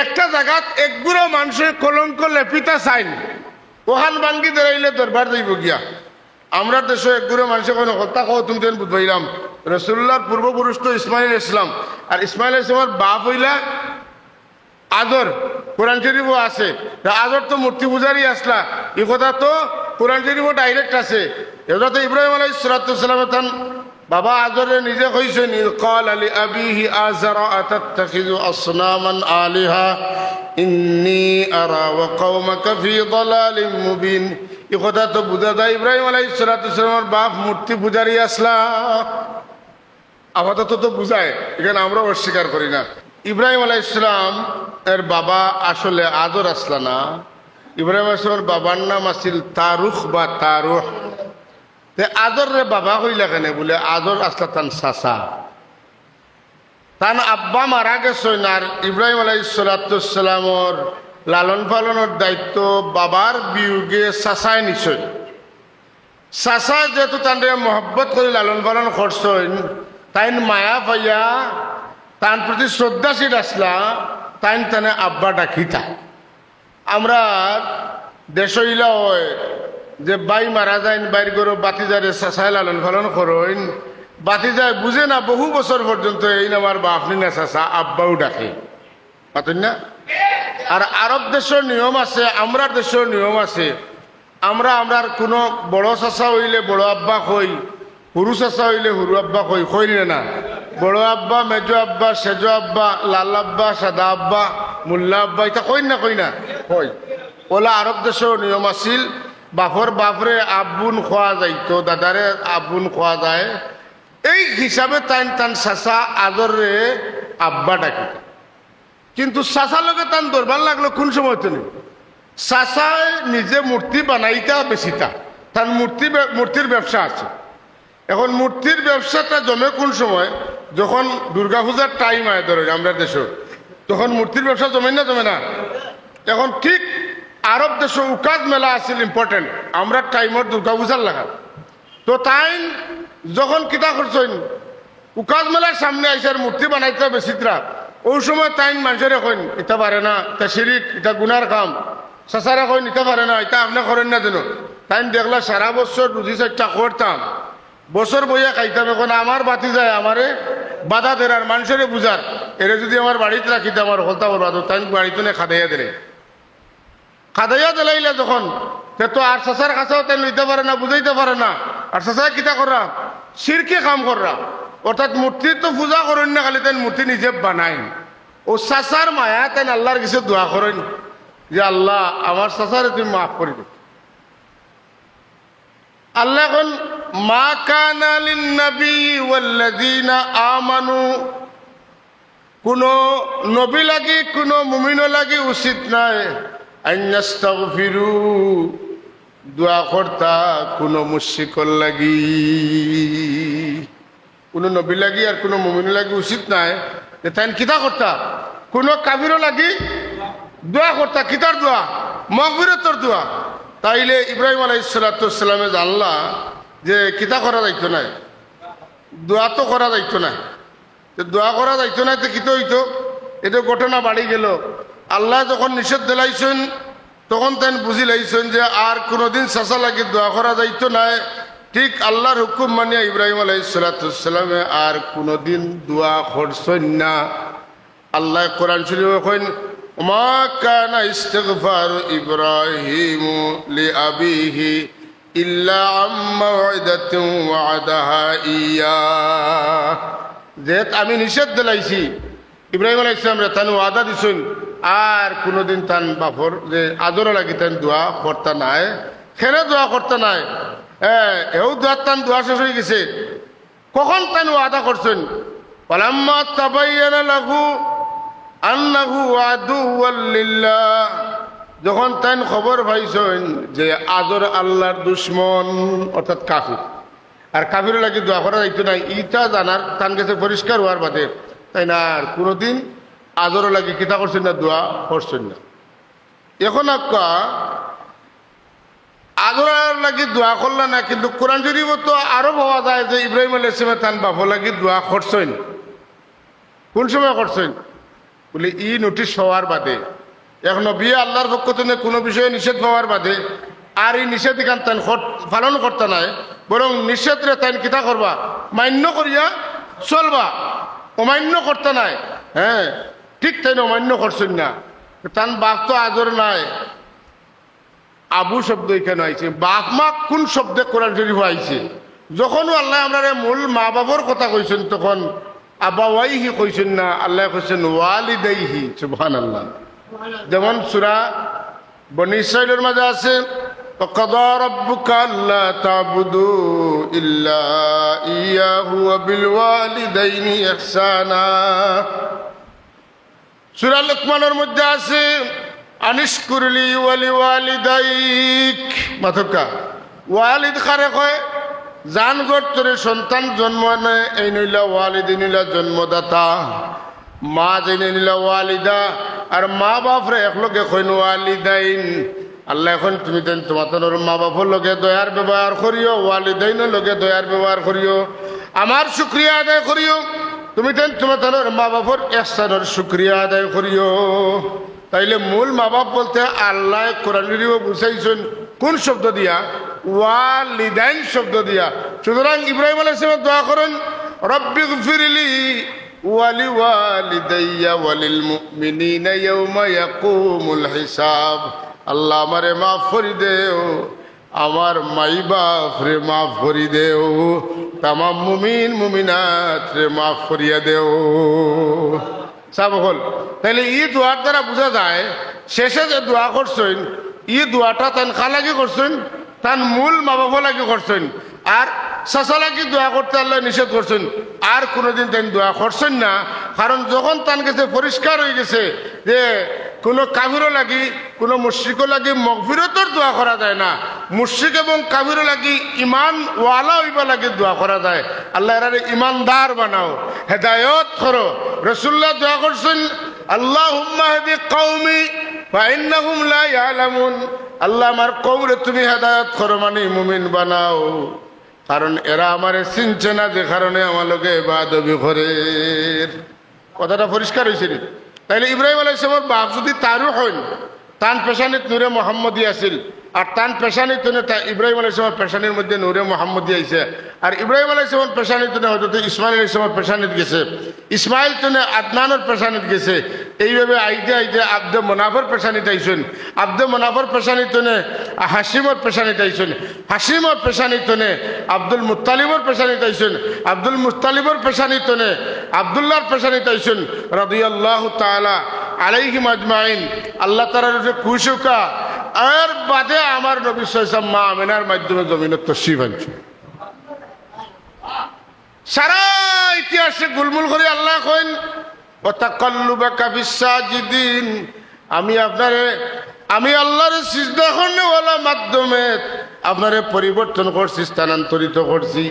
একটা জায়গাত একগুড়ো মানুষের কলঙ্ক লেপিতা চাইন ওখান ভাঙ্গি দাঁড়াইলে দরবার যাইব গিয়া। আমরা দেশে একগুড়ো মানুষের কোনো কথা কও তুমি তেন বুঝবাইলাম রসুল্লাহর পূর্বপুরুষ তো ইসমাইল ইসলাম, আর ইসমাইল ইসলামের বাপ হইলা আদর। কোরআন শরীফও আছে, আদর তো মূর্তি পূজারই আসলা, এই কথা তো কোরআন শরীফও ডাইরেক্ট আছে। এটা তো ইব্রাহিম আলাইহিস সালামের তান বাবা আজরে নিজে কইছেন, ক্বাল আলি আবিহি আযরা আতাত্তাখিযু আসনামান আলিহা ইন্নী আরা ওয়া কওমাকা ফি দালালিম মুবিন। এই কথা তো বুঝা যায় ইব্রাহিম আলাইহিস সালামের বাপ মূর্তি পূজারী আসলা। আপাতত তো বুঝায়, এখানে আমরা অস্বীকার করি না। ইব্রাহিম আলাইহিস সালাম এর বাবা আসলে আদর আসলা না। ইব্রাহিম আলাইহিস সালামের বাবার নাম আছিল তারুখ বা তারুহ। আদর রে বাবা হইলা কেন বলে আদর আসলা তান চাচা, তান আব্বা মারা গেছেন। আর ইব্রাহিম আলাইহিস সালামের লালন পালনের দায়িত্ব বাবার বিয়োগে চাচাই নিছেন। চাচা যেহেতু তান মহব্বত করে লালন পালন করছেন, তাইন মায়া পাইয়া তান প্রতি শ্রদ্ধাশীল আসলা, তাইন তানে আব্বা ডাকিতা। আমরা দেশ হইলা হয় যে বাই মারা যায় বাইর করো বাতিজারে চাচাই লালন পালন করেন, বাতিজায় বুঝে না বহু বছর পর্যন্ত এই নামার বাপ নি না চাচা আব্বাও ডাকে পাতেন না। আর আরব দেশের নিয়ম আছে, আমরা দেশের নিয়ম আছে। আমরার কোনো বড় চাচা হইলে বড় আব্বা কই, হুরু চাচা হইলে হুরু আব্বা কই, কইলে না বড় আব্বা, মেজো আব্বা, সেজো আব্বা, লাল আব্বা, সাদা আব্বা, মোল্লা আব্বা, এটা কই না কই। ওলা আরব দেশের নিয়ম আছিল। বাপর বাপরে আব্বুন খোয়া যাইতো, দাদারে আব্বুন খোয়া যায়। এই হিসাবে তান চাচা আদরে আব্বা ডাকিত। কিন্তু চাচার লগে তান দরবার লাগলো কোন সময় তো নেই। চাচায় নিজে মূর্তি বানাইতা বেচিতা, তার মূর্তির ব্যবসা আছে। এখন মূর্তির ব্যবসাটা জমে কোন সময়, যখন দুর্গাপূজার টাইম হয় ধরো আমরা দেশে, তখন মূর্তির ব্যবসা জমে না। এখন ঠিক আরব দেশে উকাজ মেলা আছিল ইম্পর্টেন্ট, আমরা টাইমত দুর্গাপূজার লাগা। তো তাই যখন কিতা করছেন উকাজ মেলার সামনে আইসার মূর্তি বানাইতে বেচিত্রা, ওই সময় তাই মানুষের এখন ইটা পারে না, তা শিরিক, এটা গুনার কাম। চাচারা কই নিতে পারে না, এটা আপনি করেন না যেন। তাই দেখলা সারা বছর রুজি চারটা করতাম, বছর বইয়া খাইতাম। এখন আমার বাতি যায় আমারে বাধা দেয় আর মানুষের বুঝার, এরা যদি আমার বাড়িতে রাখিতে আমার হলতা বলবা, তাই বাড়িতে খাদাইয়া দিলে খাদাইয়া দিলাইলে যখন তো আর চাচার কাছেও তাই লইতে পারে না, বুঝাইতে পারে না। আর চাচায় কিতা করা শিরকে কাম করা, অর্থাৎ মূর্তি তো পূজা করেন না, খালি তাই মূর্তি নিজে বানাইন। ও চাচার মায়া তাই আল্লাহর কাছে দোয়া করেন যে আল্লাহ আমার চাচারে তুমি মাফ করে দিও। আল্লাহ এখন মা কানা লিন-নবী ওয়াল্লাযীনা আমানু, কোন নবী লাগি কোন মুমিন লাগি উচিত নাই আন ইস্তাগফিরু দোয়া করতা কোন মুশরিকর লাগি। কোন নবী লাগি আর কোন মুমিন লাগি উচিত নাই যে তাই কিতা করতা কোন কাফিরও লাগি দোয়া করতা। কিতার দোয়া? মাগফিরাতের দোয়া। তাইলে ইব্রাহিম আলাইহিস সালামে জানলা যে কিতা করা যাইতো না, দোয়া তো করা যাইতো না। দোয়া করা যাইতো না তো কিতো হইতো, এটা ঘটনা বাড়ি গেল। আল্লাহ যখন নিষেধ দিলাইছেন তখন তাই বুঝি লাইছেন যে আর কোনোদিন চাচা লাগি দোয়া করা যাইতো না। ঠিক আল্লাহর হুকুম মানিয়া ইব্রাহিম আলাইহিস সালামে আর কোনোদিন দোয়া করছেন না। আল্লাহ কোরআন শরীফে কইন মা কানা ইস্তিগফার ইব্রাহিম লিআবিহি ইল্লা আম মাউইদাতিন ওয়া'দাহা ইয়া। যে আমি নিষেধ দিলাইছি ইব্রাহিম আলাইহিস সালাম রে, তান ওয়াদা দিছেন আর কোনোদিন তান বাপর যে আদর লাগি তান দোয়া করতে নাই। কেন দোয়া করতে নাই? এও দোয়া তান দোয়া শেষ হয়ে গেছে। কখন তান ওয়াদা করছেন? ফালাম্মা তাবায়্যানা লাহু আন্নাহু আদুওয়াল লিল্লাহ, যখন তাই খবর পাইছেন যে আদর আল্লাহর দুশ্মন অর্থাৎ কাফির, আর কাফির লাগি দোয়া করা যাইতো না, ইটা জানার তান কাছে পরিষ্কার হওয়ার বাদে তাই না আর কোনোদিন আদর লাগি কিতা করছেন না, দোয়া করছেন না। এখন আক্কা আদর লাগি দোয়া করল না, কিন্তু কোরআন শরীফ তো আরো পাওয়া যায় যে ইব্রাহিম আলাইহিস সালাম তান বাপ লাগি দোয়া করছেন। কোন সময় করছেন? বলে ই নোটিশ হওয়ার বাদে এক নবী আল্লাহর পক্ষ থেকে কোনো বিষয়ে নিষেধ হওয়ার বাদে আর এই নিষেধ এখান তাই পালন করতে নাই, বরং নিষেধরে তাই কিতা করবা মান্য করিয়া চলবা, অমান্য করতে নাই। হ্যাঁ, ঠিক তাই অমান্য করছেন না। তান বাপ তো আজর নাই, আবু শব্দ এখানে আইছে। বাপ মা কোন শব্দে কোরআন শরীফ আইছে? যখনও আল্লাহ আমরা মূল মা বাবার কথা কইছেন তখন আবাওয়াইহি কইছেন না, আল্লাহ কইছেন ওয়ালিদাইহি। সুবহানাল্লাহ। যেমন সূরা বনী ইসরাঈলের মাঝে আছে وَقَضَى رَبُّكَ أَلَّا تَعْبُدُوا إِلَّا إِيَّاهُ وَبِالْوَالِدَيْنِ إِحْسَانًا। সূরা লুকমানের মধ্যে আছে আনিশকুর লি ওয়ালিওয়ালিদাইক। মাতকা ওয়ালিদ কারে কয়? জান গর্তরে সন্তান জন্ম নেয়, এই নইলা ওয়ালিদ, নইলা জন্মদাতা। মা জেনে নিলা ওয়ালিদা, আর মা বাপরে একলগে কইন ওয়ালিদাইন। আল্লাহ এখন তুমি দেন তোমার মা বাপর লগে দয়ার ব্যবহার করিও, ওয়ালিদাইনের লগে দয়ার ব্যবহার করিও, আমার শুকরিয়া আদায় করিও। তুমি দেন তোমার মা বাপর ইহসানের শুকরিয়া আদায় করিও। তাইলে মূল মা বাপ বলতে আল্লাহ কোরআনেরও বুঝাইছেন কোন শব্দ দিয়া? ওয়ালিদাইন শব্দ দিয়া। সুতরাং ইব্রাহিম আলাইহিস সালাম দোয়া করেন রব্বিগফিরলি ওয়ালিওয়ালিদাইয়া ওয়ালিল মুমিনিনা ইয়াওমা ইয়াকুমুল হিসাব। আল্লাহ আমারে মাফ করি দেও, আমার মাই বাপ রে মাফ করি দেও, তামাম মুমিন মুমিনাত রে মাফ করিয়া দেও। সব হল। তাহলে ই দোয়ার দ্বারা বোঝা যায় শেষে যে দোয়া করছেন ই দোয়াটা তান খা লাগি করছেন, তান মূল মা বাপ লাগি করছেন। আর চাচা লাগি দোয়া করতে আল্লাহ নিষেধ করছেন, আর কোনোদিন তাই দোয়া করছেন না। কারণ যখন তান কাছে পরিষ্কার হয়ে গেছে যে কোনো কাবিরও লাগি কোনো মুশরিকও লাগি মগফিরতর দোয়া করা যায় না, মুশরিক এবং কাবিরও লাগি ইমান ওয়ালা হইবা লাগি দোয়া করা যায়। আল্লাহ এরারে ইমানদার বানাও, হেদায়ত করো। রাসূলুল্লাহ দোয়া করছেন আল্লাহুম্মা হাদি কওমি ফাইন্নাহুম লা ইয়ালামুন। আল্লাহ আমার কওমরে তুমি হেদায়ত করো, মানে মুমিন বানাও, কারণ এরা আমারে চিনছে না, যে কারণে আমার লোকে বাদবি করে। কথাটা পরিষ্কার হয়েছে। তাইলে ইব্রাহিম আলাইহিস সালামের বাপ যদি তারও হন, তান পেশানিত নূরে মোহাম্মদী আছিল, আর তান পেশানিত ইব্রাহিম আলাইহিস সালামের পেশানির মধ্যে নূরে মোহাম্মদী আইছে। আর ইব্রাহিম আলাইহিস সালামের পেশানিত হযরত ইসমাইল আলাইহিস সালামের পেশানিত গেছে, ইসমাইল তনে আদনানের পেশানিত গেছে। এইভাবে আইতে আইতে আব্দে মনাফর পেশানিত আইছেন, আব্দে মনাফর পেশানিত হাসিমর পেশানিত আইছেন, হাসিমর পেশানিত আব্দুল মুত্তালিবর পেশানিত আইছেন, আব্দুল মুত্তালিবর পেশানিত আব্দুল্লাহর পেশানিত আইছেন রাদিয়াল্লাহু তাআলা আলাইহিম আজমাইন। আল্লাহ তাআলার যে খুশুকা আর বাদে আমার নবী সাল্লাল্লাহু আলাইহি ওয়াসাল্লাম মা আমিনার মাধ্যমে জমিনে তশরীফ আনছে। সারা ইতিহাসে গুলমুল করে আল্লাহ কইন ওয়াতাকাল্লুবাকা ফিস-সাজিদিন। আমি আল্লাহর সিজদা করনেওয়ালা মাধ্যমে আপনারে পরিবর্তন করছি, স্থানান্তরিত করছি।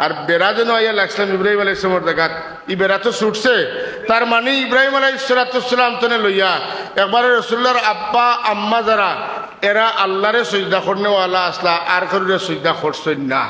আর বেড়া যেন আইয়া লাগছিলাম ইব্রাহিম আলাইহিস সালামের দেখাত, ই বেড়া তো ছুটছে। তার মানে ইব্রাহিম আলাইহিস সালাম তনে লইয়া একবারে রাসূলুল্লাহর আব্বা আম্মা যারা এরা আল্লাহরে সিজদা করনেওয়ালা আসলা, আর কারোরে সিজদা করছেন না।